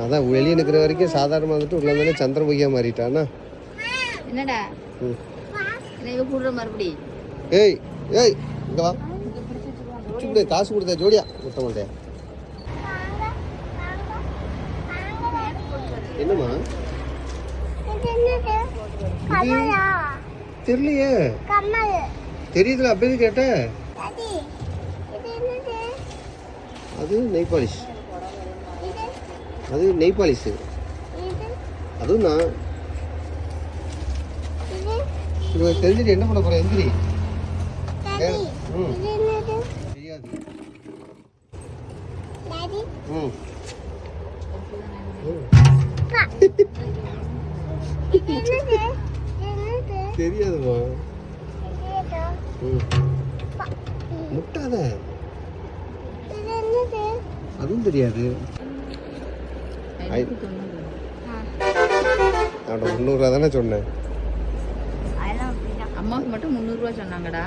அதான் வெளியே நிற்கிற வரைக்கும் சாதாரணமாக வந்துட்டு உள்ள இருந்தாலே சந்திரமுகியா மாறிட்டானா. என்னடா என்ன கூடுற மறுபடி? ஏய் ஏய் இங்க வா. இப்படி காசு கொடுத்தா ஜோடியா முத்த மாட்டேன். என்னம்மா தெரியலையே. தெரியுதுல அப்படி கேட்ட. அது நெய் பாலிஷ். அது நெய் பாலிஷ். அதுவும் நான் தெரிஞ்சுட்டு என்ன பண்ண போற? எந்திரி. தெரியாது. தெரியாதுமா. முட்டாத. அதுவும் தெரியாது. நான் 300 தானே சொன்னேன். அம்மாவுக்கு மட்டும் 300 ரூபா சொன்னாங்கடா.